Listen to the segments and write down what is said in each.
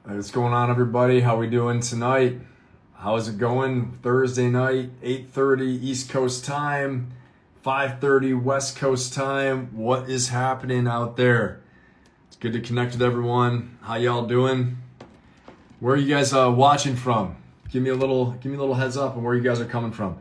What's going on, everybody? How we doing tonight? How's it going? Thursday night, 8:30 East Coast time, 5:30 West Coast time. What is happening out there? It's good to connect with everyone. How y'all doing? Where are you guys watching from? Give me a little heads up on where you guys are coming from.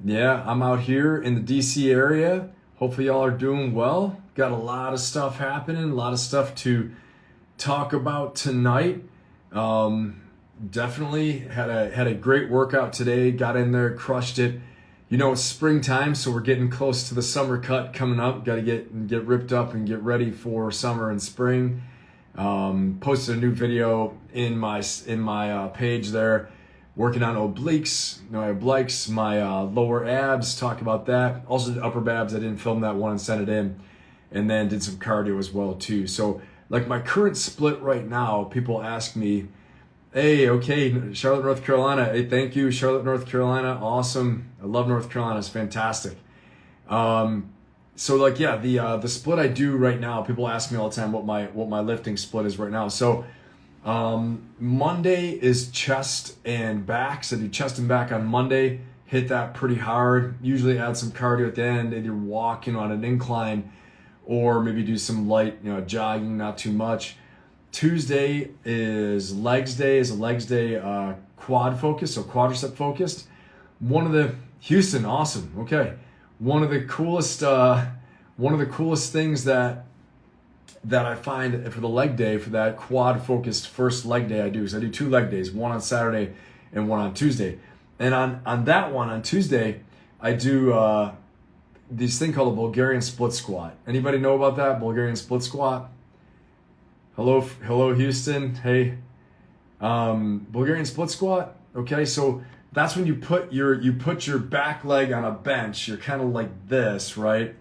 Yeah, I'm out here in the DC area. Hopefully y'all are doing well. Got a lot of stuff happening, a lot of stuff to talk about tonight. Um, Definitely had a great workout today. Got in there, crushed it. You know, it's springtime, so we're getting close to the summer cut coming up. Got to get ripped up and get ready for summer and spring. Posted a new video in my page there, working on obliques, my obliques, my lower abs. Talk about that. Also did upper abs. I didn't film that one and send it in, and then did some cardio as well too. So like my current split right now, people ask me, "Hey, okay, Charlotte, North Carolina. Hey, thank you, Charlotte, North Carolina. Awesome. I love North Carolina. It's fantastic." Um, so like yeah, the split I do right now, people ask me all the time what my lifting split is right now. So Monday is chest and back. So I do chest and back on Monday. Hit that pretty hard. Usually add some cardio at the end, either walk, on an incline, or maybe do some light, jogging, not too much. Tuesday is legs day. Quad focused, so quadricep focused. One of the Houston, awesome. Okay, one of the coolest things that I find for the leg day, for that quad focused first leg day I do, is I do 2 leg days, one on Saturday and one on Tuesday. And on that one, on Tuesday, I do this thing called a Bulgarian split squat. Anybody know about that, Bulgarian split squat? Hello Houston, hey. Bulgarian split squat, okay, so that's when you put your back leg on a bench. You're kind of like this, right?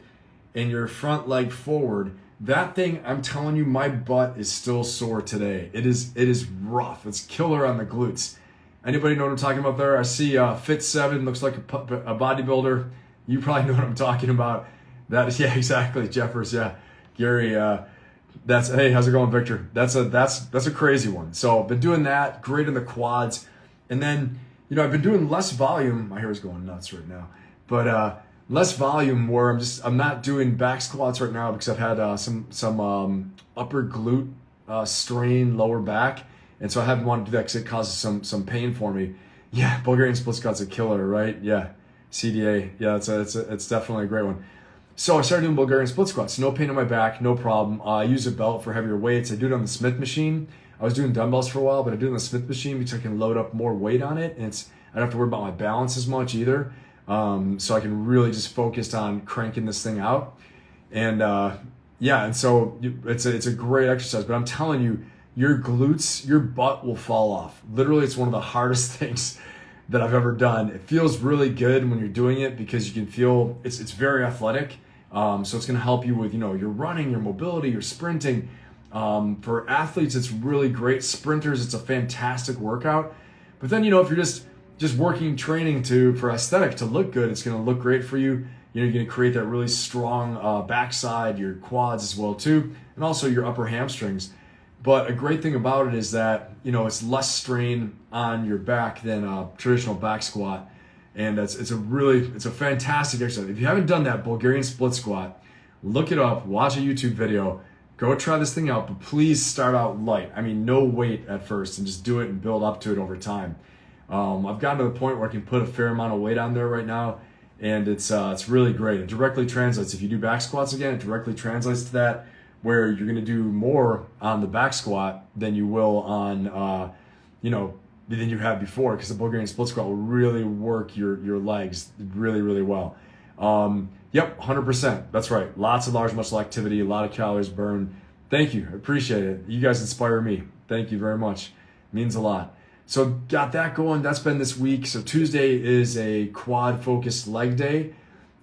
And your front leg forward. That thing, I'm telling you, my butt is still sore today. It is rough. It's killer on the glutes. Anybody know what I'm talking about there? I see Fit7 looks like a bodybuilder. You probably know what I'm talking about. Yeah, exactly, Jeffers. Yeah, Gary. Hey, how's it going, Victor? That's a crazy one. So I've been doing that. Great in the quads, and then I've been doing less volume. My hair is going nuts right now, but less volume where I'm not doing back squats right now because I've had some upper glute strain, lower back, and so I haven't wanted to do that because it causes some pain for me. Yeah, Bulgarian split squat's a killer, right? Yeah, CDA. Yeah, it's definitely a great one. So I started doing Bulgarian split squats. No pain in my back, no problem. I use a belt for heavier weights. I do it on the Smith machine. I was doing dumbbells for a while, but I do it on the Smith machine because I can load up more weight on it, and I don't have to worry about my balance as much either. So I can really just focus on cranking this thing out. And and so it's a great exercise. But I'm telling you, your glutes, your butt will fall off. Literally, it's one of the hardest things that I've ever done. It feels really good when you're doing it because you can feel it's very athletic. So it's going to help you with your running, your mobility, your sprinting. For athletes, it's really great. Sprinters, it's a fantastic workout. But then if you're just working, training for aesthetic, to look good, it's going to look great for you. You're going to create that really strong backside, your quads as well too, and also your upper hamstrings. But a great thing about it is that it's less strain on your back than a traditional back squat, and it's a fantastic exercise. If you haven't done that Bulgarian split squat, look it up, watch a YouTube video, go try this thing out. But please start out light. I mean, no weight at first, and just do it and build up to it over time. I've gotten to the point where I can put a fair amount of weight on there right now, and it's really great. It directly translates. If you do back squats again, it directly translates to that, where you're going to do more on the back squat than you will on, than you have before, because the Bulgarian split squat will really work your legs really, really well. Yep, 100%. That's right. Lots of large muscle activity, a lot of calories burned. Thank you. I appreciate it. You guys inspire me. Thank you very much. It means a lot. So got that going. That's been this week. So Tuesday is a quad focused leg day.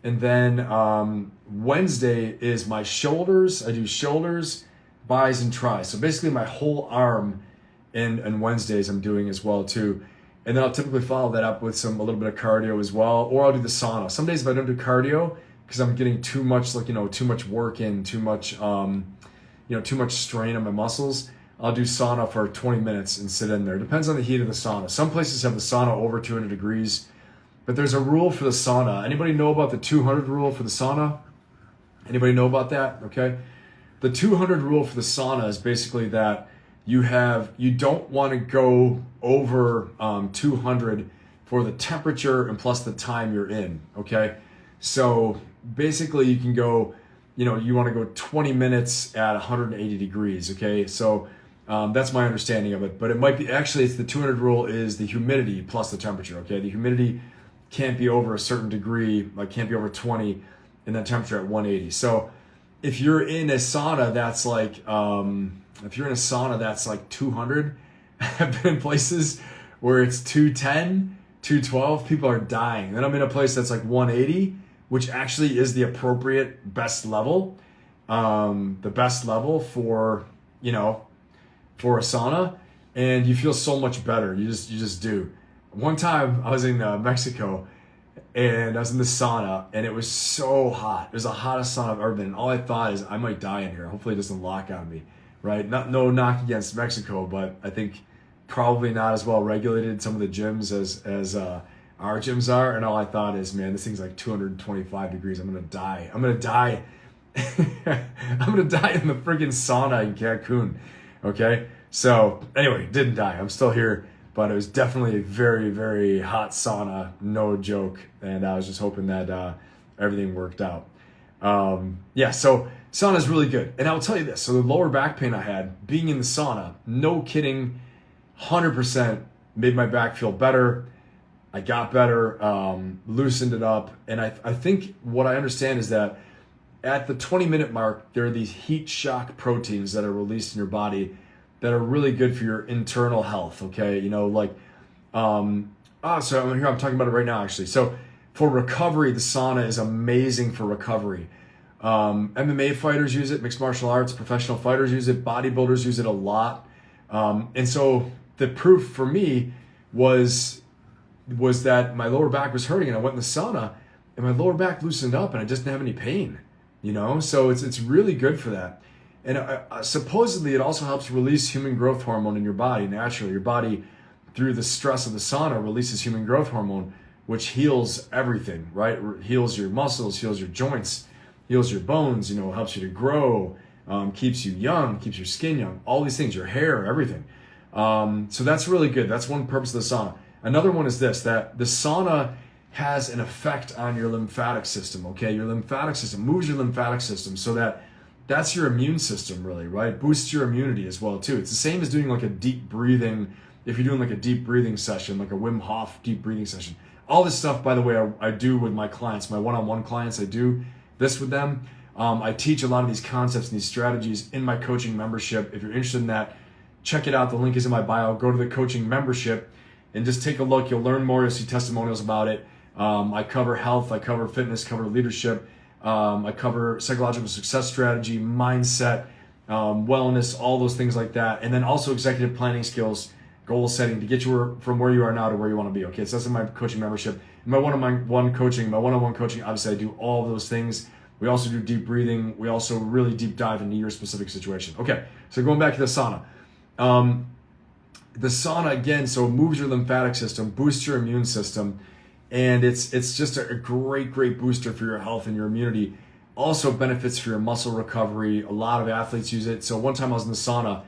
And then Wednesday is my shoulders. I do shoulders, buys, and tries. So basically my whole arm and Wednesdays I'm doing as well too. And then I'll typically follow that up with a little bit of cardio as well, or I'll do the sauna. Some days if I don't do cardio, because I'm getting too much too much work in, too much too much strain on my muscles, I'll do sauna for 20 minutes and sit in there. Depends on the heat of the sauna. Some places have the sauna over 200 degrees, but there's a rule for the sauna. Anybody know about the 200 rule for the sauna? Anybody know about that? Okay. The 200 rule for the sauna is basically that you don't want to go over 200 for the temperature and plus the time you're in. Okay. So basically you can go, you want to go 20 minutes at 180 degrees. Okay. So that's my understanding of it, but it might be, actually it's the 200 rule is the humidity plus the temperature. Okay. The humidity can't be over a certain degree, like can't be over 20, and then temperature at 180. So if you're in a sauna that's like, 200, I've been in places where it's 210, 212, people are dying. Then I'm in a place that's like 180, which actually is the appropriate best level, the best level for a sauna, and you feel so much better. You just do. One time I was in Mexico, and I was in the sauna, and it was so hot. It was the hottest sauna I've ever been in. All I thought is I might die in here. Hopefully it doesn't lock on me, right? No knock against Mexico, but I think probably not as well regulated some of the gyms as our gyms are. And all I thought is, man, this thing's like 225 degrees. I'm gonna die. I'm gonna die. I'm gonna die in the friggin' sauna in Cancun. Okay. So anyway, didn't die. I'm still here. But it was definitely a very, very hot sauna, no joke. And I was just hoping that everything worked out. So sauna is really good. And I'll tell you this. So the lower back pain I had, being in the sauna, no kidding, 100% made my back feel better. I got better, loosened it up. And I think what I understand is that at the 20-minute mark, there are these heat shock proteins that are released in your body that are really good for your internal health, okay? I'm talking about it right now, actually. So for recovery, the sauna is amazing for recovery. MMA fighters use it, mixed martial arts, professional fighters use it, bodybuilders use it a lot. And so the proof for me was that my lower back was hurting, and I went in the sauna, and my lower back loosened up, and I just didn't have any pain, So it's really good for that. And supposedly it also helps release human growth hormone in your body naturally. Your body, through the stress of the sauna, releases human growth hormone, which heals everything, right? Heals your muscles, heals your joints, heals your bones, helps you to grow, keeps you young, keeps your skin young, all these things, your hair, everything. So that's really good. That's one purpose of the sauna. Another one is this, that the sauna has an effect on your lymphatic system, okay? Your lymphatic system moves your lymphatic system so that's your immune system, really, right? Boosts your immunity as well, too. It's the same as doing like a deep breathing, if you're doing like a deep breathing session, like a Wim Hof deep breathing session. All this stuff, by the way, I do with my clients, my one-on-one clients, I do this with them. I teach a lot of these concepts and these strategies in my coaching membership. If you're interested in that, check it out. The link is in my bio. Go to the coaching membership and just take a look. You'll learn more. You'll see testimonials about it. I cover health, I cover fitness, cover leadership. I cover psychological success strategy, mindset, wellness, all those things like that. And then also executive planning skills, goal setting to get you from where you are now to where you want to be. Okay, so that's in my coaching membership. In my one-on-one coaching, obviously I do all of those things. We also do deep breathing. We also really deep dive into your specific situation. Okay, so going back to the sauna. The sauna, again, so it moves your lymphatic system, boosts your immune system, and it's just a great booster for your health and your immunity. Also benefits for your muscle recovery. A lot of athletes use it. So one time I was in the sauna,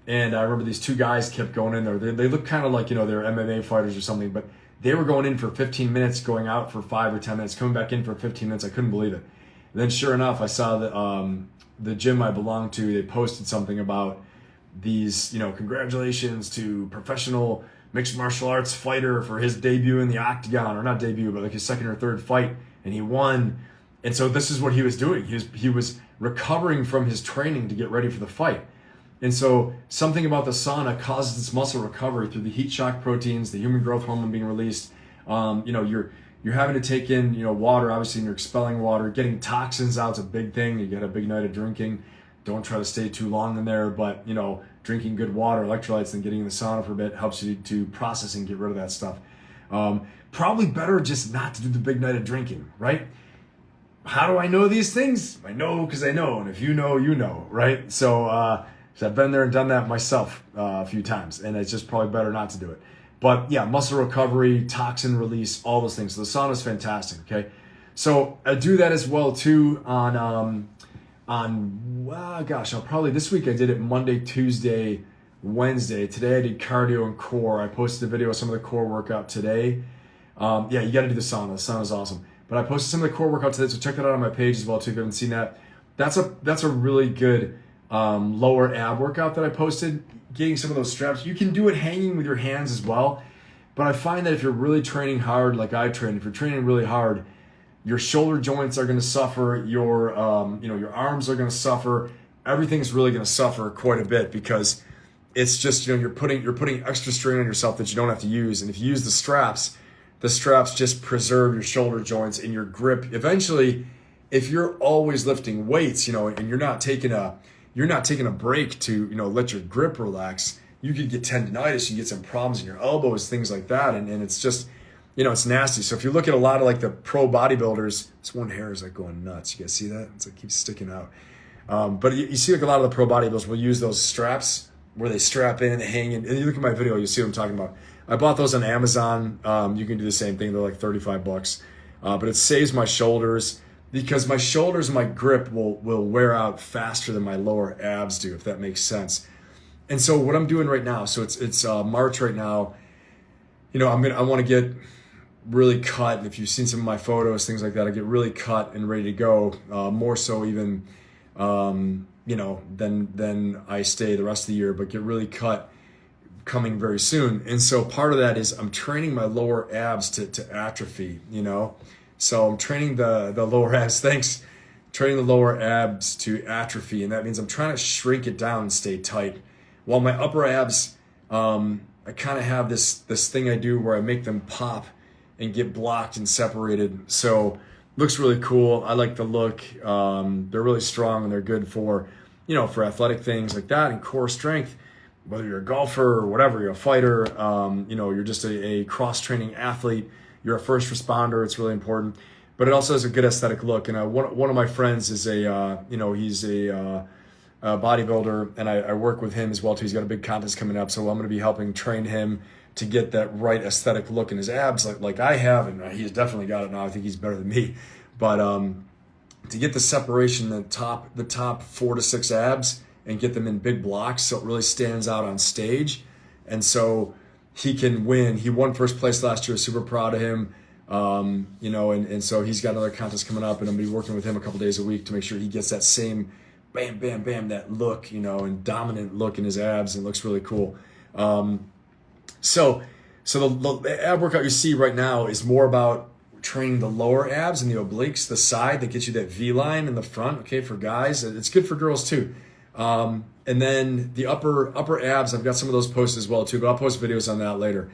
and I remember these two guys kept going in there. They look kind of like, they're MMA fighters or something, but they were going in for 15 minutes, going out for 5 or 10 minutes, coming back in for 15 minutes. I couldn't believe it. And then sure enough, I saw the gym I belonged to, they posted something about these, congratulations to professional mixed martial arts fighter for his debut in the octagon, or not debut, but like his second or third fight, and he won. And so this is what he was doing. He was recovering from his training to get ready for the fight. And so something about the sauna causes this muscle recovery through the heat shock proteins, the human growth hormone being released. You're having to take in, water, obviously, and you're expelling water. Getting toxins out is a big thing. You get a big night of drinking. Don't try to stay too long in there, but, drinking good water, electrolytes, and getting in the sauna for a bit helps you to process and get rid of that stuff. Probably better just not to do the big night of drinking, right? how do I know these things? I know because I know, and if you know, you know, right? So I've been there and done that myself a few times, and it's just probably better not to do it. But yeah, muscle recovery, toxin release, all those things. So the sauna is fantastic. Okay, so I do that as well too on I'll probably this week I did it Monday, Tuesday, Wednesday. Today I did cardio and core. I posted a video of some of the core workout today. Yeah, you got to do the sauna. The sauna is awesome. But I posted some of the core workout today, so check that out on my page as well too if you haven't seen that. That's a really good lower ab workout that I posted. Getting some of those straps. You can do it hanging with your hands as well. But I find that if you're really training hard, like I train, if you're training really hard, your shoulder joints are going to suffer. Your your arms are going to suffer. Everything's really going to suffer quite a bit because it's just you're putting extra strain on yourself that you don't have to use. And if you use the straps just preserve your shoulder joints and your grip. Eventually, if you're always lifting weights, and you're not taking a break to, let your grip relax, you could get tendonitis, you get some problems in your elbows, things like that. And it's just, it's nasty. So if you look at a lot of like the pro bodybuilders, this one hair is like going nuts. You guys see that? It's like keeps sticking out. But you see like a lot of the pro bodybuilders will use those straps where they strap in and they hang in. And you look at my video, you see what I'm talking about. I bought those on Amazon. You can do the same thing. They're like $35. But it saves my shoulders because my shoulders and my grip will wear out faster than my lower abs do, if that makes sense. And so what I'm doing right now, so it's March right now, I want to get really cut. And if you've seen some of my photos, things like that, I get really cut and ready to go, more so even, than I stay the rest of the year, but get really cut coming very soon. And so part of that is I'm training my lower abs to atrophy, so I'm training the lower abs, training the lower abs to atrophy. And that means I'm trying to shrink it down and stay tight. While my upper abs, I kind of have this thing I do where I make them pop and get blocked and separated. So looks really cool. I like the look. They're really strong and they're good for athletic things like that and core strength. Whether you're a golfer or whatever, you're a fighter, you're just a cross-training athlete, you're a first responder, it's really important. But it also has a good aesthetic look. And one of my friends is he's a bodybuilder, and I work with him as well too. He's got a big contest coming up, so I'm going to be helping train him to get that right aesthetic look in his abs like I have, and he's definitely got it now. I think he's better than me. But to get the separation, the top 4 to 6 abs, and get them in big blocks so it really stands out on stage. And so he can win. He won first place last year, super proud of him. And so he's got another contest coming up, and I'm going to be working with him a couple days a week to make sure he gets that same bam, bam, bam, that look, and dominant look in his abs, and it looks really cool. So the ab workout you see right now is more about training the lower abs and the obliques, the side that gets you that V line in the front, okay, for guys. It's good for girls too. And then the upper abs, I've got some of those posted as well too, but I'll post videos on that later.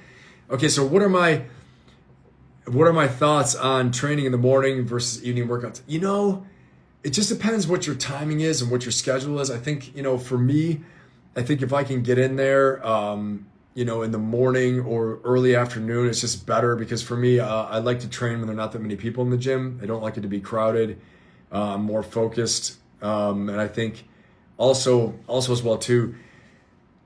Okay, so what are my thoughts on training in the morning versus evening workouts? It just depends what your timing is and what your schedule is. I think, for me, I think if I can get in there, in the morning or early afternoon, it's just better because for me, I like to train when there are not that many people in the gym. I don't like it to be crowded. I'm more focused. And I think also as well too,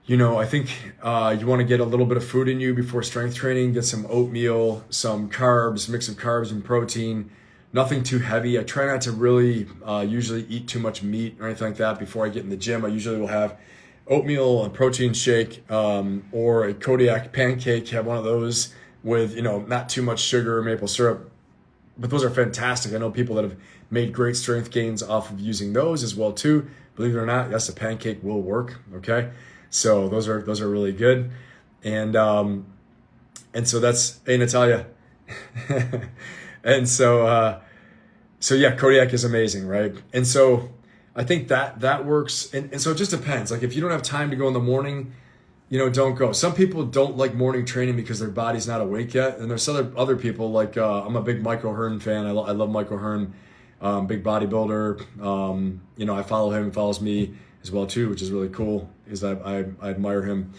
I think you want to get a little bit of food in you before strength training, get some oatmeal, some carbs, mix of carbs and protein, nothing too heavy. I try not to really usually eat too much meat or anything like that before I get in the gym. I usually will have oatmeal and protein shake or a Kodiak pancake, have one of those with, not too much sugar or maple syrup. But those are fantastic. I know people that have made great strength gains off of using those as well too. Believe it or not, yes, a pancake will work. Okay, so those are really good, and so that's Natalia, and so yeah, Kodiak is amazing, right? And so I think that works, and so it just depends. Like if you don't have time to go in the morning, don't go. Some people don't like morning training because their body's not awake yet, and there's other people like I'm a big Michael Hearn fan. I love Michael Hearn. Big bodybuilder. I follow him, he follows me as well too, which is really cool because I admire him.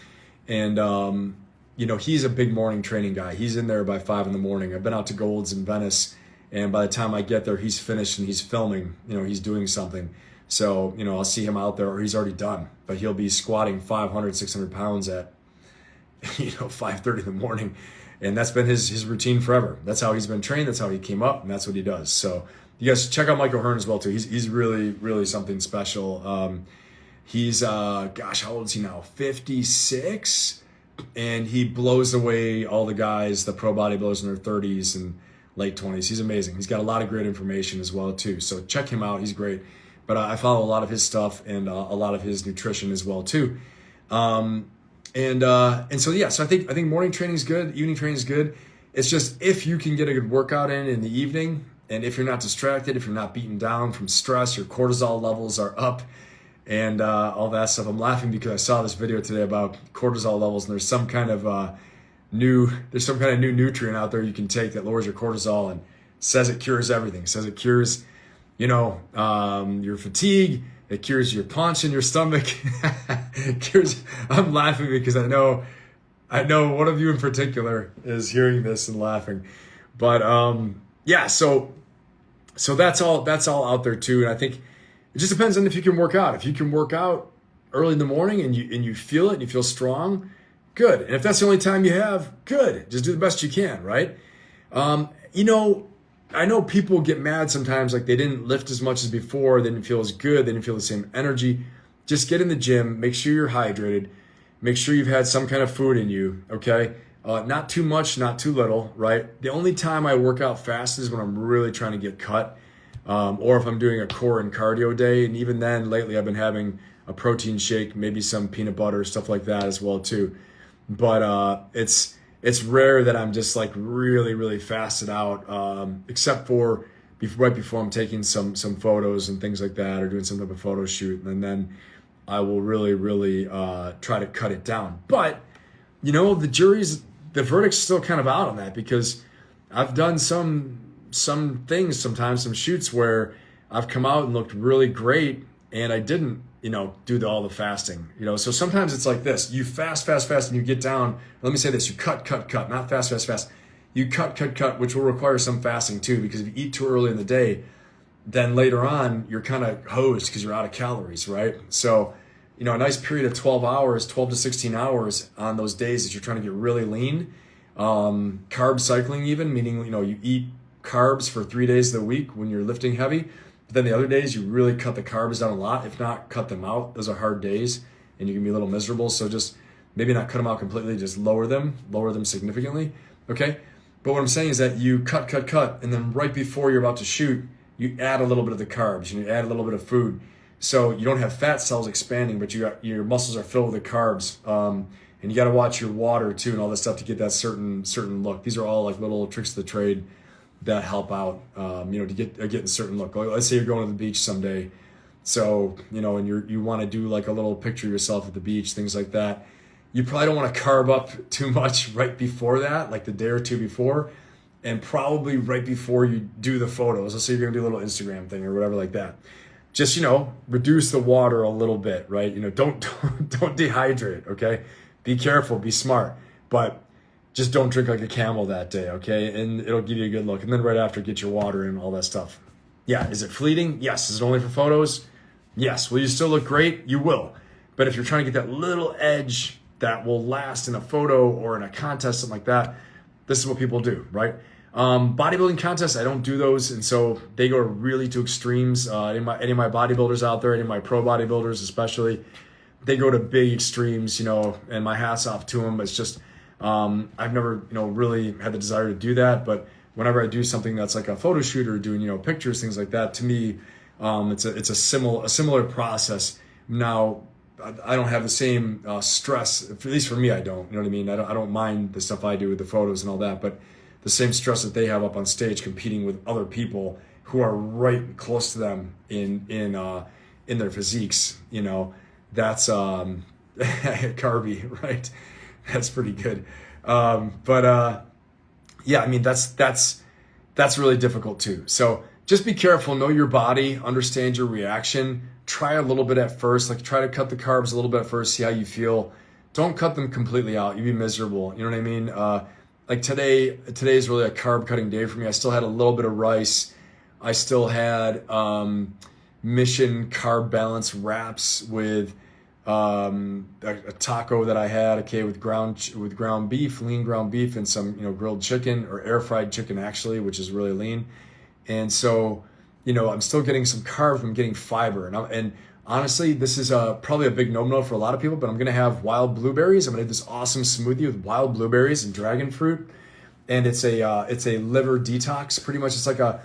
And, he's a big morning training guy. He's in there by 5 a.m. I've been out to Gold's in Venice And by the time I get there, he's finished and he's filming, he's doing something. So, I'll see him out there, or he's already done, but he'll be squatting 500, 600 pounds at, 5:30 in the morning. And that's been his routine forever. That's how he's been trained. That's how he came up, and that's what he does. So you guys check out Mike O'Hearn as well too. He's really, really something special. He's, how old is he now? 56? And he blows away all the guys, the pro bodybuilders in their 30s and late 20s. He's amazing. He's got a lot of great information as well too. So check him out. He's great. But I follow a lot of his stuff and a lot of his nutrition as well too. So I think morning training is good. Evening training is good. It's just if you can get a good workout in the evening, and if you're not distracted, if you're not beaten down from stress, your cortisol levels are up, and all that stuff. I'm laughing because I saw this video today about cortisol levels, and there's some kind of new nutrient out there you can take that lowers your cortisol and says it cures everything. It says it cures, your fatigue. It cures your punch in your stomach. I'm laughing because I know one of you in particular is hearing this and laughing. But so that's all out there too. And I think it just depends on if you can work out. If you can work out early in the morning and you feel it and you feel strong, good. And if that's the only time you have, good. Just do the best you can, right? I know people get mad sometimes, like they didn't lift as much as before, they didn't feel as good, they didn't feel the same energy. Just get in the gym, make sure you're hydrated, make sure you've had some kind of food in you, okay? Not too much, not too little, right? The only time I work out fast is when I'm really trying to get cut, or if I'm doing a core and cardio day. And even then, lately I've been having a protein shake, maybe some peanut butter, stuff like that as well too. But it's rare that I'm just like really, really fasted out, except for right before I'm taking some photos and things like that, or doing some type of photo shoot. And then I will really, really try to cut it down. But, the verdict's still kind of out on that, because I've done some things sometimes, some shoots where I've come out and looked really great and I didn't, do all the fasting, So sometimes it's like this: you fast, and you get down. Let me say this: you cut, not fast. You cut, which will require some fasting too, because if you eat too early in the day, then later on you're kind of hosed because you're out of calories, right? So, a nice period of 12 to 16 hours on those days that you're trying to get really lean. Carb cycling even, meaning, you eat carbs for 3 days of the week when you're lifting heavy. But then the other days you really cut the carbs down a lot, if not cut them out. Those are hard days and you can be a little miserable. So just maybe not cut them out completely, just lower them significantly, okay? But what I'm saying is that you cut, and then right before you're about to shoot, you add a little bit of the carbs, you add a little bit of food. So you don't have fat cells expanding, but your muscles are filled with the carbs. And you got to watch your water too and all this stuff to get that certain look. These are all like little tricks of the trade that help out, to get a certain look. Let's say you're going to the beach someday, so and you want to do like a little picture of yourself at the beach, things like that. You probably don't want to carb up too much right before that, like the day or two before, and probably right before you do the photos. Let's say you're gonna do a little Instagram thing or whatever like that. Just reduce the water a little bit, right? Don't dehydrate, okay? Be careful, be smart, but just don't drink like a camel that day, okay? And it'll give you a good look. And then right after, get your water and all that stuff. Yeah, is it fleeting? Yes. Is it only for photos? Yes. Will you still look great? You will. But if you're trying to get that little edge that will last in a photo or in a contest, something like that, this is what people do, right? Bodybuilding contests, I don't do those. And so they go really to extremes. Any of my bodybuilders out there, any of my pro bodybuilders especially, they go to big extremes, and my hat's off to them. It's just, I've never, really had the desire to do that. But whenever I do something that's like a photo shoot or doing, pictures, things like that, to me, it's a similar process. Now, I don't have the same stress, at least for me, I don't. You know what I mean? I don't mind the stuff I do with the photos and all that, but the same stress that they have up on stage competing with other people who are right close to them in their physiques, that's carby, right? That's pretty good. Yeah, I mean, that's really difficult too. So just be careful, know your body, understand your reaction. Try a little bit at first, like try to cut the carbs a little bit at first, see how you feel. Don't cut them completely out. You'd be miserable. You know what I mean? like today's really a carb cutting day for me. I still had a little bit of rice. I still had Mission Carb Balance wraps with a taco that I had, okay, with ground beef, lean ground beef, and some, grilled chicken or air fried chicken actually, which is really lean. And so, I'm still getting some carbs, I'm getting fiber, and honestly, this is probably a big no-no for a lot of people, but I'm gonna have wild blueberries. I'm gonna do this awesome smoothie with wild blueberries and dragon fruit, and it's a liver detox. Pretty much, it's like a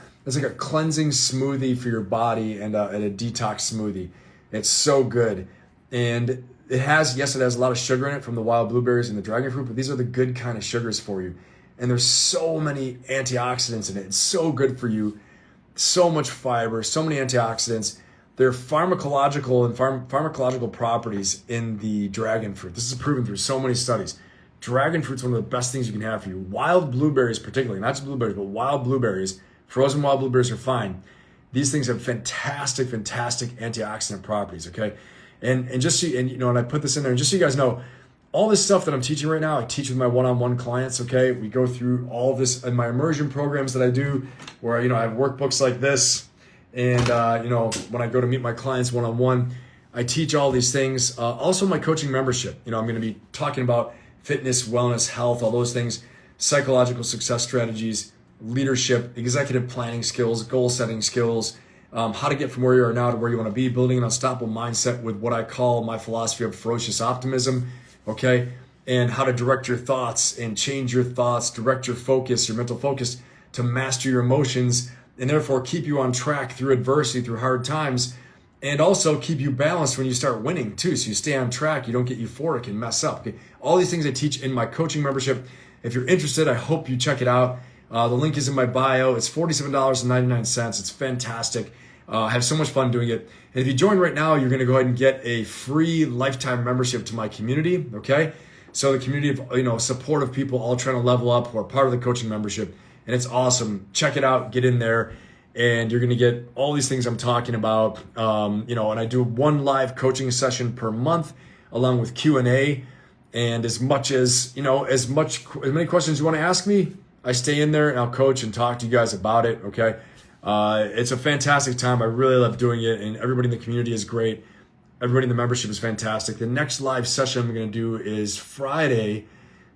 cleansing smoothie for your body and a detox smoothie. It's so good, and it has a lot of sugar in it from the wild blueberries and the dragon fruit, but these are the good kind of sugars for you, and there's so many antioxidants in it. It's so good for you, so much fiber, so many antioxidants. There are pharmacological properties in the dragon fruit. This is proven through so many studies. Dragon fruit's one of the best things you can have for you. Wild blueberries particularly, not just blueberries, but wild blueberries, frozen wild blueberries are fine. These things have fantastic antioxidant properties, okay? And I put this in there, and just so you guys know, all this stuff that I'm teaching right now, I teach with my one-on-one clients, okay? We go through all of this in my immersion programs that I do, where, I have workbooks like this. And, when I go to meet my clients one-on-one, I teach all these things. Also my coaching membership, I'm going to be talking about fitness, wellness, health, all those things, psychological success strategies, leadership, executive planning skills, goal setting skills, how to get from where you are now to where you want to be, building an unstoppable mindset with what I call my philosophy of ferocious optimism, okay? And how to direct your thoughts and change your thoughts, direct your focus, your mental focus to master your emotions, and therefore keep you on track through adversity, through hard times, and also keep you balanced when you start winning too. So you stay on track, you don't get euphoric and mess up. Okay? All these things I teach in my coaching membership. If you're interested, I hope you check it out. The link is in my bio. It's $47.99. It's fantastic. I have so much fun doing it. And if you join right now, you're going to go ahead and get a free lifetime membership to my community. Okay, so the community of supportive people all trying to level up who are part of the coaching membership. And it's awesome. Check it out, get in there, and you're gonna get all these things I'm talking about. And I do one live coaching session per month along with Q&A. And as many questions you wanna ask me, I stay in there and I'll coach and talk to you guys about it, okay? It's a fantastic time. I really love doing it, and everybody in the community is great. Everybody in the membership is fantastic. The next live session I'm gonna do is Friday,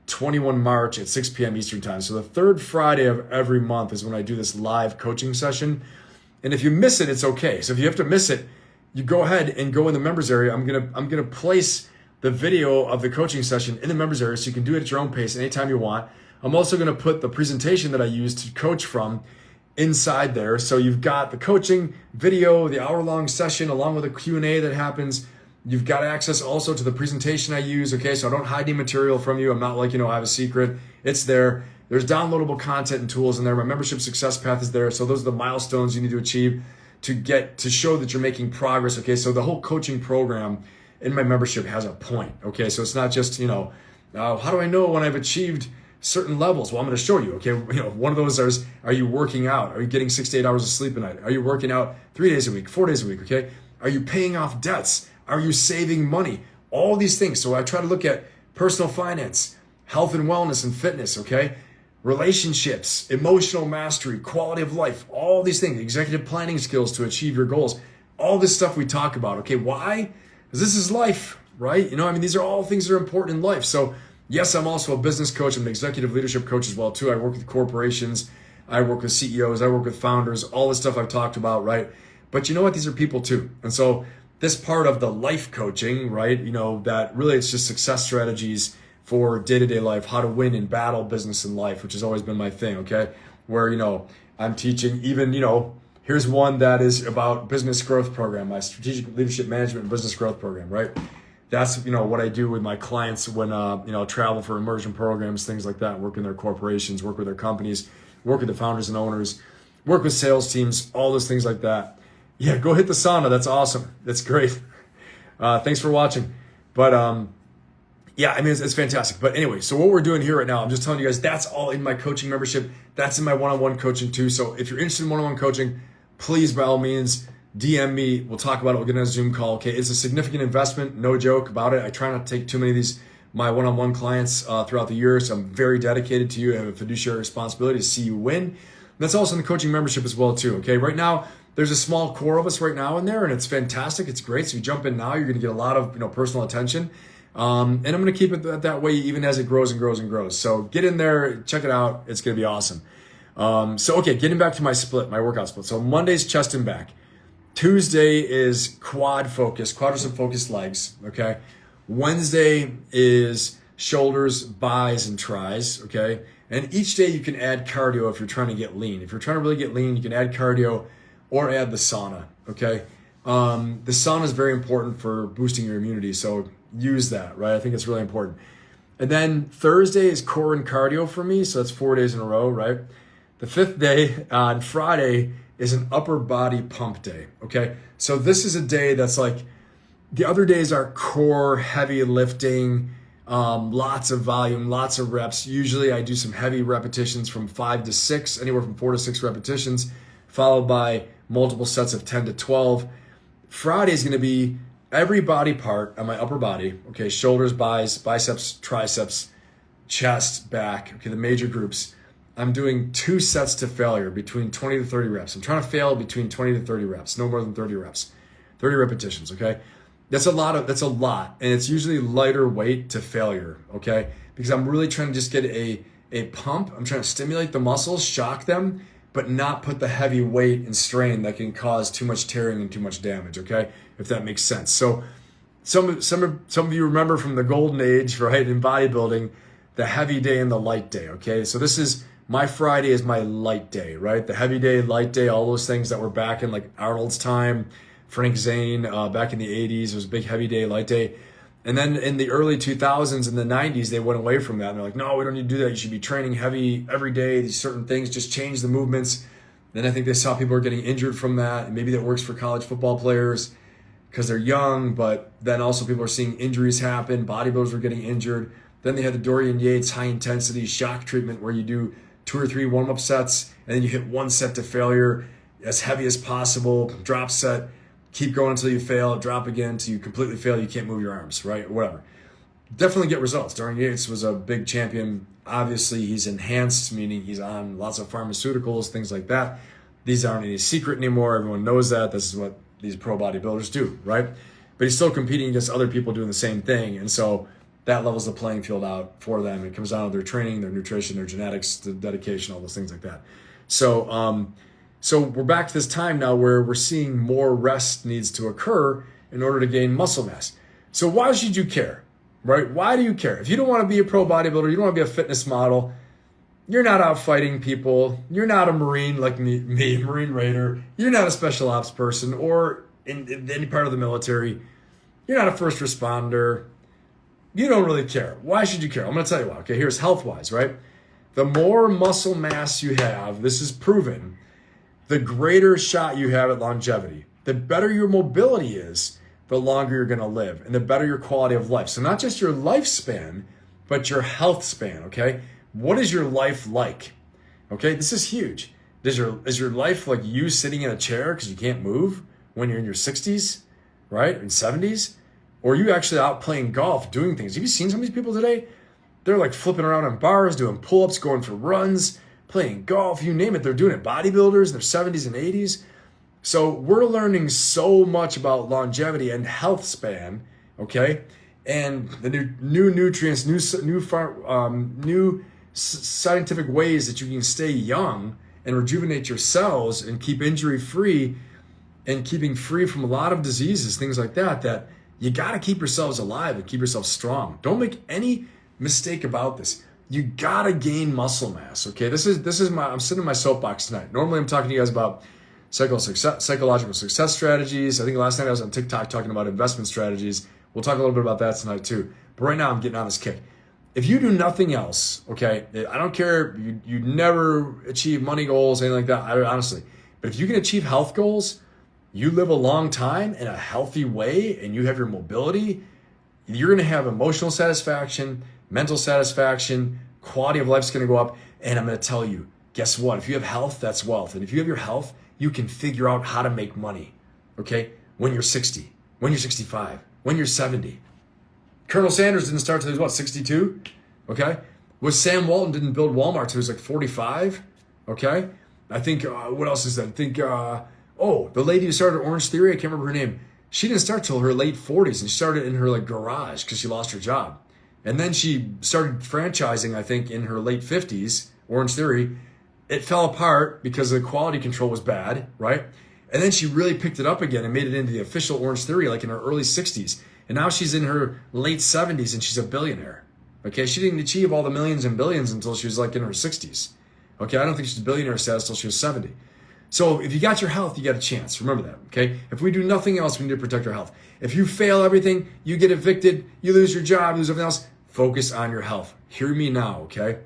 21 March at 6 p.m. Eastern time. So the third Friday of every month is when I do this live coaching session. And if you miss it, it's okay. So if you have to miss it, you go ahead and go in the members area. I'm gonna place the video of the coaching session in the members area so you can do it at your own pace anytime you want. I'm also gonna put the presentation that I use to coach from inside there. So you've got the coaching video, the hour-long session, along with a Q&A that happens. You've got access also to the presentation I use, okay? So I don't hide any material from you. I'm not like, I have a secret. It's there. There's downloadable content and tools in there. My membership success path is there. So those are the milestones you need to achieve to show that you're making progress, okay? So the whole coaching program in my membership has a point, okay? So it's not just, how do I know when I've achieved certain levels? Well, I'm going to show you, okay? One of those is, are you working out? Are you getting 6 to 8 hours of sleep a night? Are you working out 3 days a week, 4 days a week, okay? Are you paying off debts? Are you saving money? All these things. So I try to look at personal finance, health and wellness and fitness, okay? Relationships, emotional mastery, quality of life, all these things, executive planning skills to achieve your goals. All this stuff we talk about, okay? Why? Because this is life, right? These are all things that are important in life. So yes, I'm also a business coach. I'm an executive leadership coach as well too. I work with corporations. I work with CEOs. I work with founders, all the stuff I've talked about, right? But you know what? These are people too. And so this part of the life coaching, right? That really it's just success strategies for day-to-day life, how to win in battle, business, and life, which has always been my thing, okay? Where, I'm teaching even, here's one that is about business growth program, my strategic leadership management and business growth program, right? That's, what I do with my clients when, travel for immersion programs, things like that, work in their corporations, work with their companies, work with the founders and owners, work with sales teams, all those things like that. Yeah, go hit the sauna. That's awesome. That's great. Thanks for watching. But it's fantastic. But anyway, so what we're doing here right now, I'm just telling you guys, that's all in my coaching membership. That's in my one-on-one coaching too. So if you're interested in one-on-one coaching, please, by all means, DM me. We'll talk about it. We'll get on a Zoom call. Okay, it's a significant investment. No joke about it. I try not to take too many of these my one-on-one clients throughout the year. So I'm very dedicated to you. I have a fiduciary responsibility to see you win. And that's also in the coaching membership as well too. Okay, right now there's a small core of us right now in there, and it's fantastic. It's great. So you jump in now, you're going to get a lot of personal attention. And I'm going to keep it that way even as it grows and grows and grows. So get in there, check it out. It's going to be awesome. Okay, getting back to my workout split. So Monday's chest and back. Tuesday is quadricep focused legs. Okay. Wednesday is shoulders, bis, and tris. Okay. And each day you can add cardio if you're trying to get lean. If you're trying to really get lean, you can add cardio or add the sauna. Okay. The sauna is very important for boosting your immunity. So use that, right? I think it's really important. And then Thursday is core and cardio for me. So that's 4 days in a row, right? The fifth day on Friday is an upper body pump day, okay? So this is a day that's like, the other days are core, heavy lifting, lots of volume, lots of reps. Usually I do some heavy repetitions from 5 to 6, anywhere from 4 to 6 repetitions, followed by multiple sets of 10 to 12. Friday is gonna be every body part on my upper body, okay? Shoulders, biceps, triceps, chest, back, okay, the major groups. I'm doing 2 sets to failure between 20 to 30 reps. I'm trying to fail between 20 to 30 reps, no more than 30 reps, 30 repetitions, okay? That's a lot, and it's usually lighter weight to failure, okay? Because I'm really trying to just get a pump. I'm trying to stimulate the muscles, shock them, but not put the heavy weight and strain that can cause too much tearing and too much damage, okay? If that makes sense. So some of you remember from the golden age, right, in bodybuilding, the heavy day and the light day, okay? So this is, my Friday is my light day, right? The heavy day, light day, all those things that were back in like Arnold's time, Frank Zane, back in the 80s, it was a big heavy day, light day. And then in the early 2000s and the 90s, they went away from that. And they're like, no, we don't need to do that. You should be training heavy every day. These certain things, just change the movements. Then I think they saw people are getting injured from that. And maybe that works for college football players because they're young, but then also people are seeing injuries happen. Bodybuilders are getting injured. Then they had the Dorian Yates high intensity shock treatment where you do 2 or 3 warm-up sets, and then you hit 1 set to failure as heavy as possible, drop set, keep going until you fail, drop again until you completely fail, you can't move your arms, right? Or whatever. Definitely get results. Dorian Yates was a big champion. Obviously, he's enhanced, meaning he's on lots of pharmaceuticals, things like that. These aren't any secret anymore. Everyone knows that. This is what these pro bodybuilders do, right? But he's still competing against other people doing the same thing, and so that levels the playing field out for them. It comes down to their training, their nutrition, their genetics, the dedication, all those things like that. So we're back to this time now where we're seeing more rest needs to occur in order to gain muscle mass. So why should you care, right? Why do you care? If you don't want to be a pro bodybuilder, you don't want to be a fitness model, you're not out fighting people, you're not a Marine like me, Marine Raider, you're not a special ops person or in any part of the military, you're not a first responder, you don't really care. Why should you care? I'm going to tell you why. Okay, here's health-wise, right? The more muscle mass you have, this is proven, the greater shot you have at longevity. The better your mobility is, the longer you're going to live, and the better your quality of life. So not just your lifespan, but your health span, okay? What is your life like? Okay, this is huge. Is your life like you sitting in a chair because you can't move when you're in your 60s, right? In 70s? Or are you actually out playing golf, doing things? Have you seen some of these people today? They're like flipping around on bars, doing pull-ups, going for runs, playing golf, you name it. They're doing it. Bodybuilders in their 70s and 80s. So we're learning so much about longevity and health span, okay? And the new nutrients, new scientific ways that you can stay young and rejuvenate your cells and keep injury-free and keeping free from a lot of diseases, things like that, that you got to keep yourselves alive and keep yourself strong. Don't make any mistake about this. You got to gain muscle mass, okay? This is I'm sitting in my soapbox tonight. Normally I'm talking to you guys about psychological success strategies. I think last night I was on TikTok talking about investment strategies. We'll talk a little bit about that tonight too. But right now I'm getting on this kick. If you do nothing else, okay, I don't care, you never achieve money goals, anything like that, honestly. But if you can achieve health goals, you live a long time in a healthy way and you have your mobility, you're going to have emotional satisfaction, mental satisfaction, quality of life's going to go up. And I'm going to tell you, guess what? If you have health, that's wealth. And if you have your health, you can figure out how to make money, okay? When you're 60, when you're 65, when you're 70. Colonel Sanders didn't start till he was what, 62? Okay. Was Sam Walton didn't build Walmart till he was like 45? Okay. I think, what else is that? I think, the lady who started Orange Theory, I can't remember her name. She didn't start till her late 40s, and she started in her like garage because she lost her job. And then she started franchising, I think, in her late 50s, Orange Theory. It fell apart because the quality control was bad, right? And then she really picked it up again and made it into the official Orange Theory like in her early 60s. And now she's in her late 70s and she's a billionaire. Okay, she didn't achieve all the millions and billions until she was like in her 60s. Okay, I don't think she's a billionaire status until she was 70. So if you got your health, you got a chance. Remember that, okay? If we do nothing else, we need to protect our health. If you fail everything, you get evicted, you lose your job, you lose everything else, focus on your health. Hear me now, okay?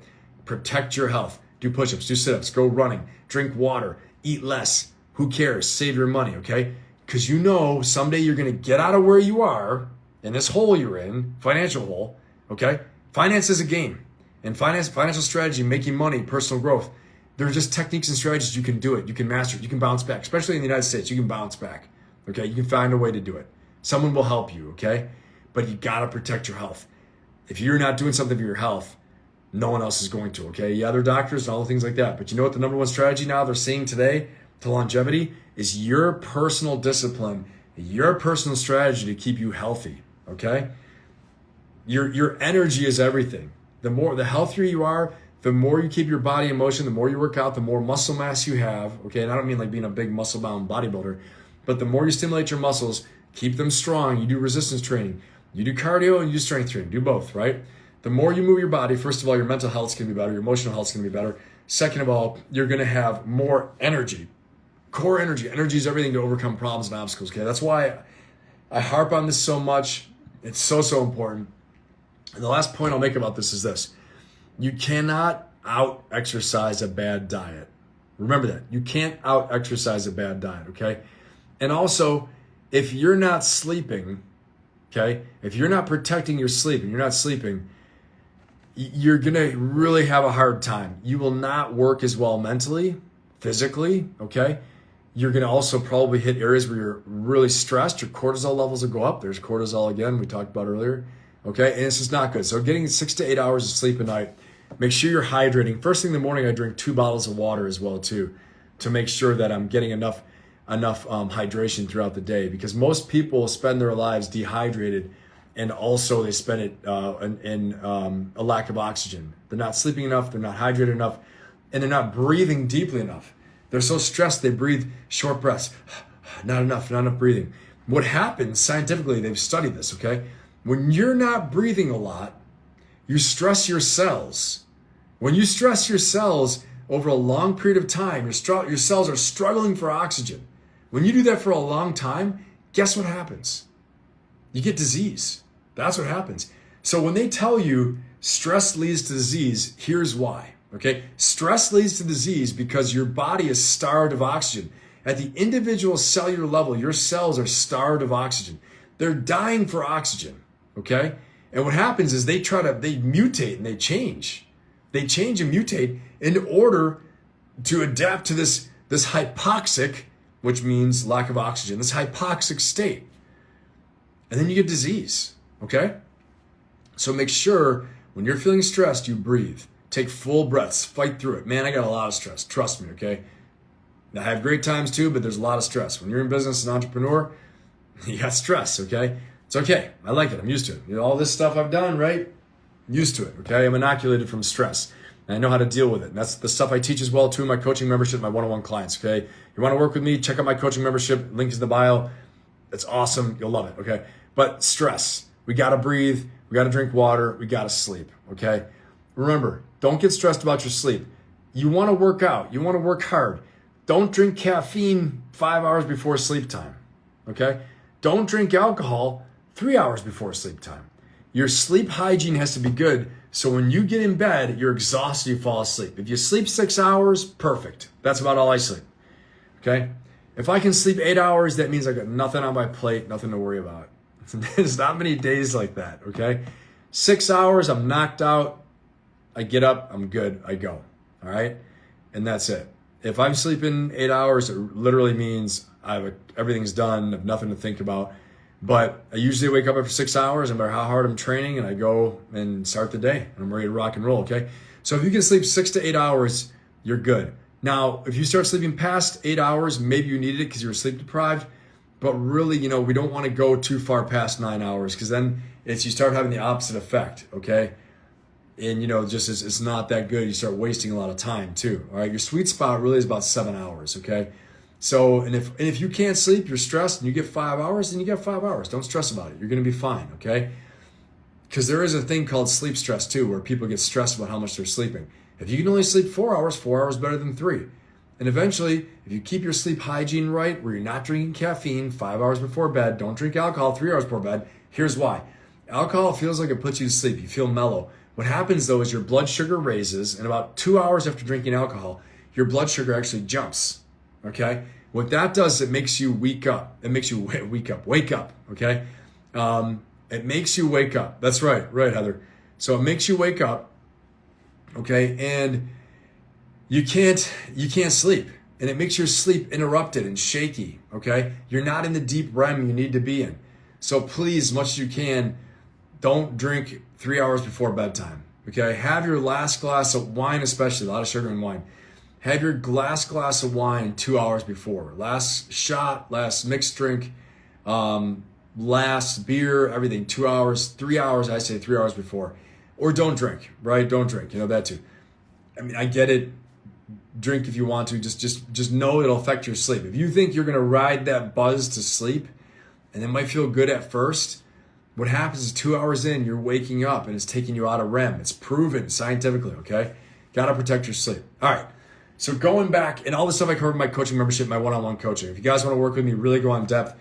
Protect your health. Do push-ups, do sit-ups, go running, drink water, eat less. Who cares? Save your money, okay? Because you know someday you're going to get out of where you are, in this hole you're in, financial hole, okay? Finance is a game. And financial strategy, making money, personal growth, there are just techniques and strategies you can do it. You can master it. You can bounce back. Especially in the United States, you can bounce back, okay? You can find a way to do it. Someone will help you, okay? But you got to protect your health. If you're not doing something for your health, no one else is going to, okay? Yeah, they're doctors and all the things like that. But you know what the number one strategy now they're seeing today to longevity is your personal discipline, your personal strategy to keep you healthy, okay? Your energy is everything. The healthier you are, the more you keep your body in motion, the more you work out, the more muscle mass you have, okay? And I don't mean like being a big muscle-bound bodybuilder, but the more you stimulate your muscles, keep them strong, you do resistance training, you do cardio and you do strength training, do both, right? The more you move your body, first of all, your mental health's gonna be better, your emotional health's gonna be better. Second of all, you're gonna have more energy. Core energy. Energy is everything to overcome problems and obstacles, okay? That's why I harp on this so much. It's so, so important. And the last point I'll make about this is this. You cannot out-exercise a bad diet. Remember that. You can't out-exercise a bad diet, okay? And also, if you're not sleeping, okay, if you're not protecting your sleep and you're not sleeping, you're going to really have a hard time. You will not work as well mentally, physically, okay? You're going to also probably hit areas where you're really stressed. Your cortisol levels will go up. There's cortisol again, we talked about earlier, okay? And it's just not good. So getting 6 to 8 hours of sleep a night, make sure you're hydrating. First thing in the morning, I drink 2 bottles of water as well too, to make sure that I'm getting enough hydration throughout the day, because most people spend their lives dehydrated, and also they spend it in a lack of oxygen. They're not sleeping enough, they're not hydrated enough, and they're not breathing deeply enough. They're so stressed they breathe short breaths. Not enough breathing. What happens scientifically, they've studied this, okay? When you're not breathing a lot, you stress your cells. When you stress your cells over a long period of time, your cells are struggling for oxygen. When you do that for a long time, guess what happens? You get disease. That's what happens. So when they tell you stress leads to disease, here's why, okay? Stress leads to disease because your body is starved of oxygen. At the individual cellular level, your cells are starved of oxygen. They're dying for oxygen, okay? And what happens is they mutate and they change. They change and mutate in order to adapt to this hypoxic, which means lack of oxygen, this hypoxic state. And then you get disease, okay? So make sure when you're feeling stressed, you breathe. Take full breaths, fight through it. Man, I got a lot of stress, trust me, okay? I have great times too, but there's a lot of stress. When you're in business, an entrepreneur, you got stress, okay? It's okay, I like it, I'm used to it. You know, all this stuff I've done, right? I'm used to it, okay? I'm inoculated from stress. And I know how to deal with it. And that's the stuff I teach as well too in my coaching membership, my one-on-one clients, okay? You wanna work with me, check out my coaching membership, link is in the bio. It's awesome, you'll love it, okay? But stress, we gotta breathe, we gotta drink water, we gotta sleep, okay? Remember, don't get stressed about your sleep. You wanna work out, you wanna work hard. Don't drink caffeine 5 hours before sleep time, okay? Don't drink alcohol 3 hours before sleep time. Your sleep hygiene has to be good, so when you get in bed, you're exhausted, you fall asleep. If you sleep 6 hours, perfect. That's about all I sleep, okay? If I can sleep 8 hours, that means I got nothing on my plate, nothing to worry about. There's not many days like that, okay? 6 hours, I'm knocked out. I get up, I'm good, I go, all right? And that's it. If I'm sleeping 8 hours, it literally means everything's done, I have nothing to think about. But I usually wake up after 6 hours, no matter how hard I'm training, and I go and start the day. And I'm ready to rock and roll, okay? So if you can sleep 6 to 8 hours, you're good. Now, if you start sleeping past 8 hours, maybe you needed it because you were sleep deprived. But really, we don't want to go too far past 9 hours, because then you start having the opposite effect, okay? And just it's not that good. You start wasting a lot of time too. All right, your sweet spot really is about 7 hours, okay? So, and if you can't sleep, you're stressed, and you get 5 hours, then you get 5 hours. Don't stress about it. You're gonna be fine, okay? Because there is a thing called sleep stress too, where people get stressed about how much they're sleeping. If you can only sleep 4 hours better than 3. And eventually, if you keep your sleep hygiene right, where you're not drinking caffeine 5 hours before bed, don't drink alcohol 3 hours before bed. Here's why. Alcohol feels like it puts you to sleep. You feel mellow. What happens though is your blood sugar raises, and about 2 hours after drinking alcohol, your blood sugar actually jumps. Okay? What that does, it makes you wake up. It makes you wake up. Okay? It makes you wake up. That's right, Heather. So it makes you wake up. Okay, and you can't sleep, and it makes your sleep interrupted and shaky. Okay, you're not in the deep REM you need to be in. So please, as much as you can, don't drink 3 hours before bedtime. Okay, have your last glass of wine, especially a lot of sugar in wine. Have your glass of wine 2 hours before. Last shot, last mixed drink, last beer, everything 2 hours, 3 hours. I say 3 hours before. Or don't drink, right? Don't drink, that too. I mean, I get it. Drink if you want to. Just know it'll affect your sleep. If you think you're gonna ride that buzz to sleep, and it might feel good at first, what happens is 2 hours in, you're waking up and it's taking you out of REM. It's proven scientifically, okay? Gotta protect your sleep. All right. So going back, and all the stuff I covered in my coaching membership, my one-on-one coaching. If you guys want to work with me, really go in depth,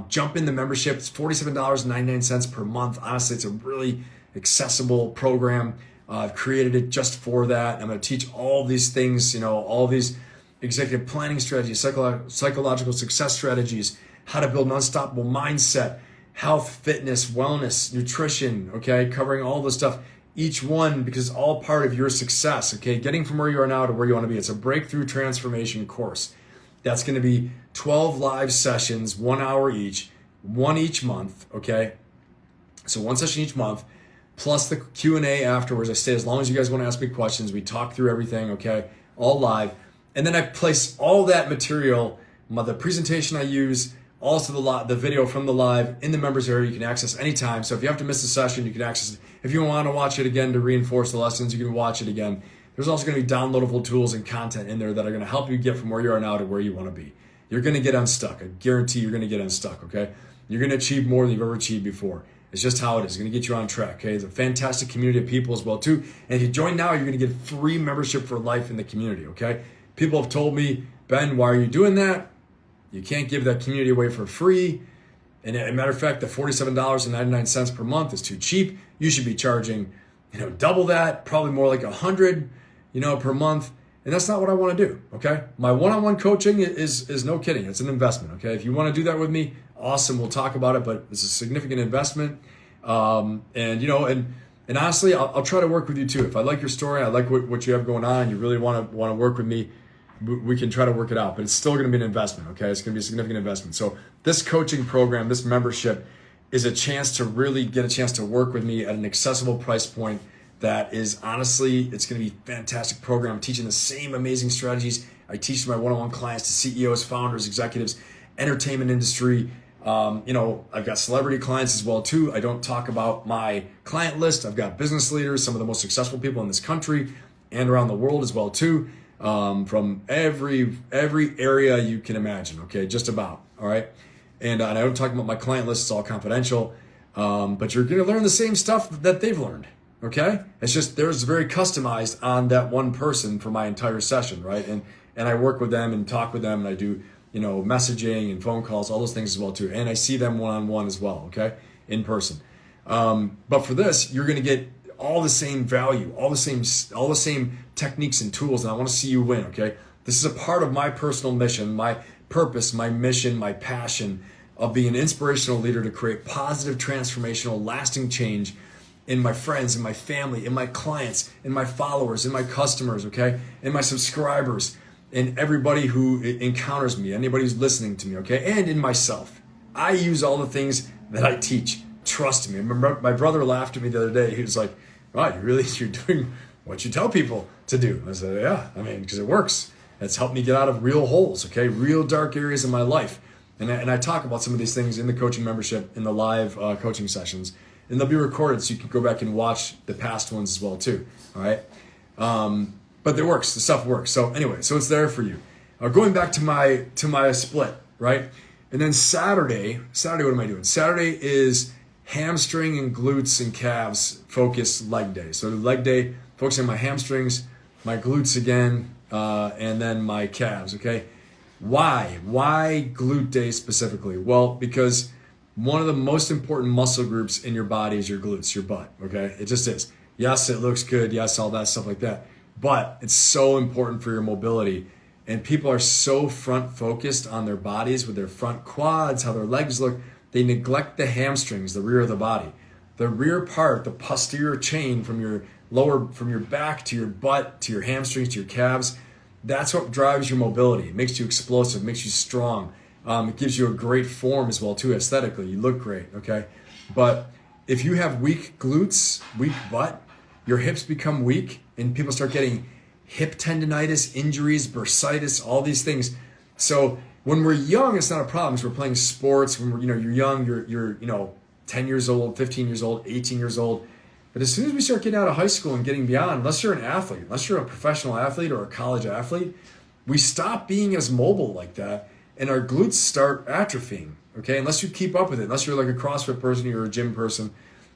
jump in the membership. It's $47.99 per month. Honestly, it's a really accessible program. I've created it just for that. I'm going to teach all these things, all these executive planning strategies, psychological success strategies, how to build an unstoppable mindset, health, fitness, wellness, nutrition, okay? Covering all this stuff, each one, because it's all part of your success, okay? Getting from where you are now to where you want to be. It's a breakthrough transformation course. That's going to be 12 live sessions, 1 hour each, one each month, okay? So one session each month, plus the Q&A afterwards. I stay as long as you guys want to ask me questions. We talk through everything, okay? All live. And then I place all that material, the presentation I use, also the video from the live in the members area. You can access anytime. So if you have to miss a session, you can access it. If you want to watch it again to reinforce the lessons, you can watch it again. There's also going to be downloadable tools and content in there that are going to help you get from where you are now to where you want to be. You're going to get unstuck. I guarantee you're going to get unstuck, okay? You're going to achieve more than you've ever achieved before. It's just how it is. It's going to get you on track, okay? It's a fantastic community of people as well, too. And if you join now, you're going to get free membership for life in the community, okay? People have told me, Ben, why are you doing that? You can't give that community away for free. And as a matter of fact, the $47.99 per month is too cheap. You should be charging, double that, probably more like $100, per month. And that's not what I want to do, okay? My one-on-one coaching is no kidding. It's an investment, okay? If you want to do that with me, awesome. We'll talk about it, but it's a significant investment. And honestly, I'll try to work with you too. If I like your story, I like what you have going on, and you really want to work with me, we can try to work it out, but it's still going to be an investment, okay? It's going to be a significant investment. So this coaching program, this membership is a chance to really get a chance to work with me at an accessible price point that is honestly, it's going to be a fantastic program. I'm teaching the same amazing strategies I teach to my one-on-one clients, to CEOs, founders, executives, entertainment industry. I've got celebrity clients as well too. I don't talk about my client list. I've got business leaders, some of the most successful people in this country and around the world as well too. From every area you can imagine, okay, just about, all right? And I don't talk about my client list, it's all confidential, but you're gonna learn the same stuff that they've learned, okay? It's just, there's very customized on that one person for my entire session, right? And I work with them and talk with them, and I do, messaging and phone calls, all those things as well too. And I see them one-on-one as well, okay, in person. But for this, you're gonna get all the same value, all the same techniques and tools, and I want to see you win, okay? This is a part of my personal mission, my purpose, my mission, my passion of being an inspirational leader to create positive, transformational, lasting change in my friends, in my family, in my clients, in my followers, in my customers, okay? In my subscribers, in everybody who encounters me, anybody who's listening to me, okay? And in myself, I use all the things that I teach. Trust me. My brother laughed at me the other day. He was like, wow, you're doing what you tell people to do. I said, yeah, I mean, because it works. It's helped me get out of real holes, okay? Real dark areas in my life. And I talk about some of these things in the coaching membership, in the live coaching sessions. And they'll be recorded so you can go back and watch the past ones as well too, all right? But it works. The stuff works. So anyway, so it's there for you. Going back to my split, right? And then Saturday, what am I doing? Saturday is hamstring and glutes and calves focused leg day. So the leg day, focusing on my hamstrings, my glutes again, and then my calves, okay? Why? Why glute day specifically? Well, because one of the most important muscle groups in your body is your glutes, your butt, okay? It just is. Yes, it looks good. Yes, all that stuff like that. But it's so important for your mobility. And people are so front focused on their bodies with their front quads, how their legs look. They neglect the hamstrings, the rear of the body. The rear part, the posterior chain from your back to your butt, to your hamstrings, to your calves, that's what drives your mobility. It makes you explosive, makes you strong. It gives you a great form as well too, aesthetically. You look great, okay? But if you have weak glutes, weak butt, your hips become weak and people start getting hip tendonitis, injuries, bursitis, all these things. So when we're young, it's not a problem because we're playing sports. When you're young, you're 10 years old, 15 years old, 18 years old. But as soon as we start getting out of high school and getting beyond, unless you're an athlete, unless you're a professional athlete or a college athlete, we stop being as mobile like that and our glutes start atrophying, okay? Unless you keep up with it, unless you're like a CrossFit person or you're a gym person.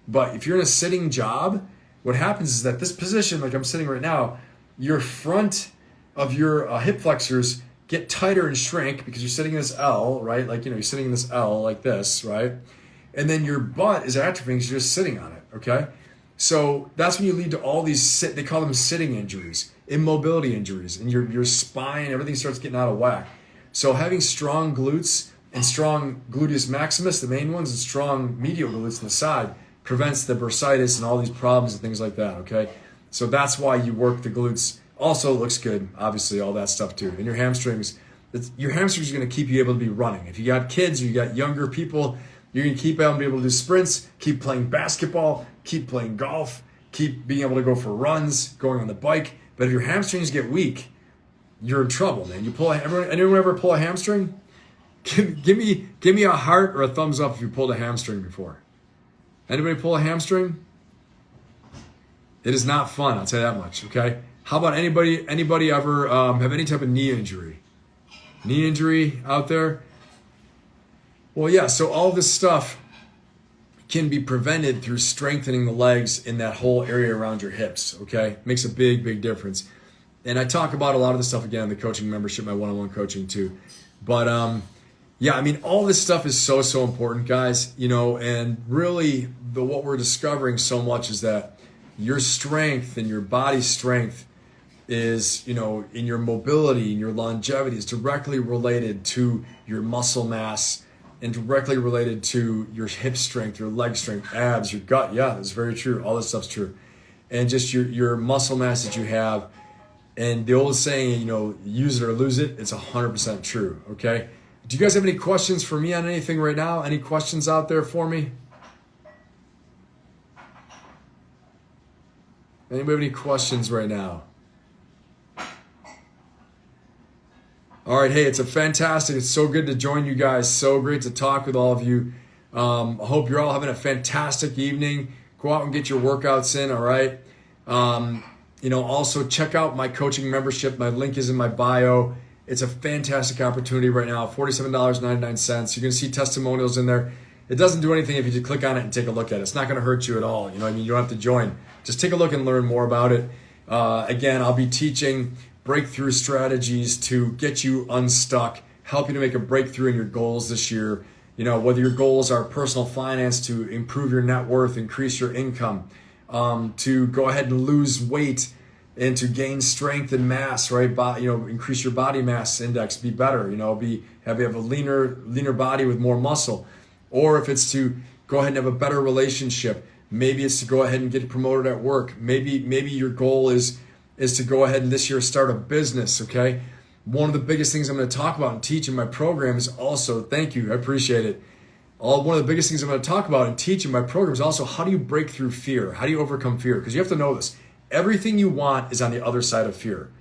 But if you're in a sitting job, what happens is that this position, like I'm sitting right now, your front of your hip flexors get tighter and shrink because you're sitting in this L, right? Like, you're sitting in this L like this, right? And then your butt is atrophying because you're just sitting on it, okay? So that's when you lead to all these, they call them sitting injuries, immobility injuries, and your spine, everything starts getting out of whack. So having strong glutes and strong gluteus maximus, the main ones, and strong medial glutes on the side prevents the bursitis and all these problems and things like that, okay? So that's why you work the glutes. Also, it looks good, obviously, all that stuff too. And your hamstrings are going to keep you able to be running. If you got kids or you got younger people, you're going to keep able to be able to do sprints, keep playing basketball, keep playing golf, keep being able to go for runs, going on the bike. But if your hamstrings get weak, you're in trouble, man. Anyone ever pull a hamstring? Give me a heart or a thumbs up if you pulled a hamstring before. Anybody pull a hamstring? It is not fun, I'll tell you that much, okay? How about anybody ever have any type of knee injury? Knee injury out there? Well, yeah, so all this stuff can be prevented through strengthening the legs in that whole area around your hips, okay? Makes a big, big difference. And I talk about a lot of this stuff again in the coaching membership, my one-on-one coaching too. But yeah, I mean, all this stuff is so, so important, guys, and really what we're discovering so much is that your strength and your body strength is, in your mobility and your longevity is directly related to your muscle mass and directly related to your hip strength, your leg strength, abs, your gut. Yeah, that's very true. All this stuff's true. And just your muscle mass that you have. And the old saying, use it or lose it, it's 100% true, okay? Do you guys have any questions for me on anything right now? Any questions out there for me? Anybody have any questions right now? All right, hey, it's so good to join you guys. So great to talk with all of you. I hope you're all having a fantastic evening. Go out and get your workouts in, all right? Also check out my coaching membership. My link is in my bio. It's a fantastic opportunity right now, $47.99. You're going to see testimonials in there. It doesn't do anything if you just click on it and take a look at it. It's not going to hurt you at all. You don't have to join. Just take a look and learn more about it. Again, I'll be teaching breakthrough strategies to get you unstuck, help you to make a breakthrough in your goals this year. Whether your goals are personal finance, to improve your net worth, increase your income, to go ahead and lose weight and to gain strength and mass, right? Increase your body mass index, be better, have a leaner body with more muscle. Or if it's to go ahead and have a better relationship, maybe it's to go ahead and get promoted at work. Maybe your goal is to go ahead and this year start a business, okay? One of the biggest things I'm going to talk about and teach in my program is also, thank you, I appreciate it, One of the biggest things I'm going to talk about and teach in my program is also how do you break through fear? How do you overcome fear? Because you have to know this. Everything you want is on the other side of fear.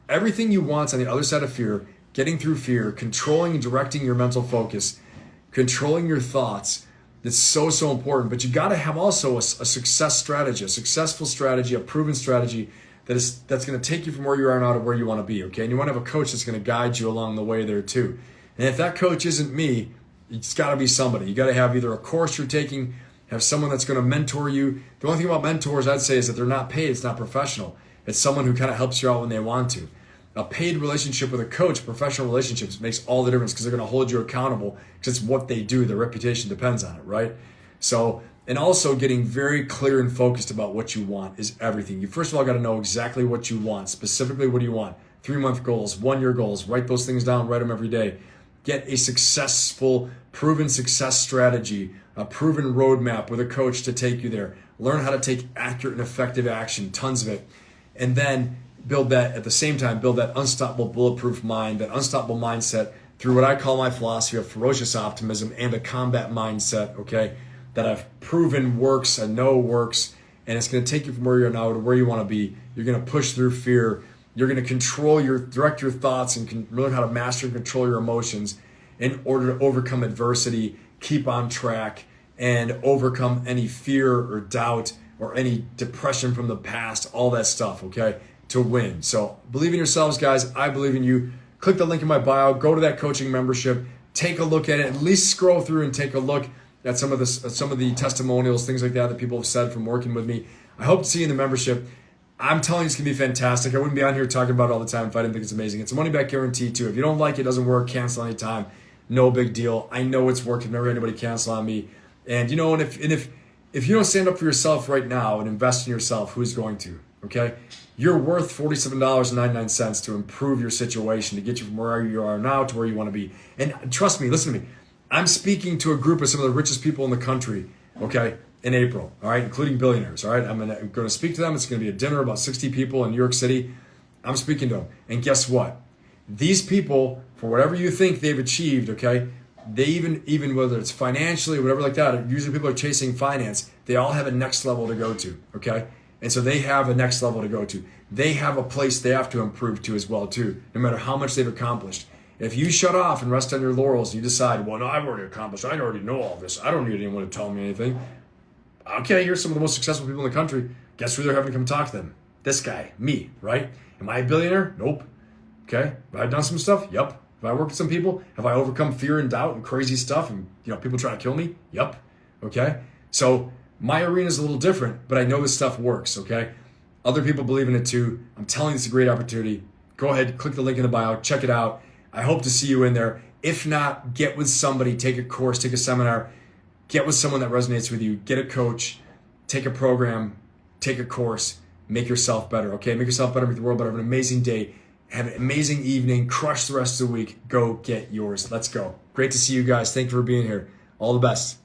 Everything you want is on the other side of fear, getting through fear, controlling and directing your mental focus, controlling your thoughts. That's so, so important. But you got to have also a success strategy, a successful strategy, a proven strategy that's going to take you from where you are now to where you want to be, okay? And you want to have a coach that's going to guide you along the way there too. And if that coach isn't me, it's got to be somebody. You got to have either a course you're taking, have someone that's going to mentor you. The only thing about mentors I'd say is that they're not paid. It's not professional. It's someone who kind of helps you out when they want to. A paid relationship with a coach, professional relationships, makes all the difference because they're going to hold you accountable because it's what they do. Their reputation depends on it, right? So, and also getting very clear and focused about what you want is everything. You first of all got to know exactly what you want. Specifically, what do you want? 3-month goals, 1-year goals. Write those things down. Write them every day. Get a successful, proven success strategy, a proven roadmap with a coach to take you there. Learn how to take accurate and effective action, tons of it. And then build that, at the same time, build that unstoppable, bulletproof mind, that unstoppable mindset through what I call my philosophy of ferocious optimism and a combat mindset, okay, that I've proven works, I know works, and it's going to take you from where you are now to where you want to be. You're going to push through fear. You're going to direct your thoughts and learn how to master and control your emotions in order to overcome adversity, keep on track, and overcome any fear or doubt or any depression from the past, all that stuff, okay, to win. So believe in yourselves, guys. I believe in you. Click the link in my bio. Go to that coaching membership. Take a look at it. At least scroll through and take a look at some of the testimonials, things like that people have said from working with me. I hope to see you in the membership. I'm telling you, it's going to be fantastic. I wouldn't be on here talking about it all the time if I didn't think it's amazing. It's a money-back guarantee, too. If you don't like it, doesn't work, cancel anytime. No big deal. I know it's working. Never had anybody cancel on me. And, you know, and if you don't stand up for yourself right now and invest in yourself, who's going to? Okay? You're worth $47.99 to improve your situation, to get you from where you are now to where you want to be. And trust me, listen to me. I'm speaking to a group of some of the richest people in the country, okay, in April, all right, including billionaires, all right? I'm going to speak to them. It's going to be a dinner, about 60 people in New York City. I'm speaking to them. And guess what? These people, for whatever you think they've achieved, okay, they even whether it's financially or whatever like that, usually people are chasing finance, they all have a next level to go to, okay? And so they have a next level to go to. They have a place they have to improve to as well, too, no matter how much they've accomplished. If you shut off and rest on your laurels and you decide, well, no, I've already accomplished, I already know all this, I don't need anyone to tell me anything. Okay, here's some of the most successful people in the country. Guess who they're having to come talk to them? This guy, me, right? Am I a billionaire? Nope. Okay, have I done some stuff? Yep. Have I worked with some people? Have I overcome fear and doubt and crazy stuff and people trying to kill me? Yep. Okay, so my arena is a little different, but I know this stuff works, okay? Other people believe in it too. I'm telling you, it's a great opportunity. Go ahead, click the link in the bio, check it out. I hope to see you in there. If not, get with somebody, take a course, take a seminar, get with someone that resonates with you, get a coach, take a program, take a course, make yourself better, okay? Make yourself better, make the world better. Have an amazing day. Have an amazing evening. Crush the rest of the week. Go get yours. Let's go. Great to see you guys. Thank you for being here. All the best.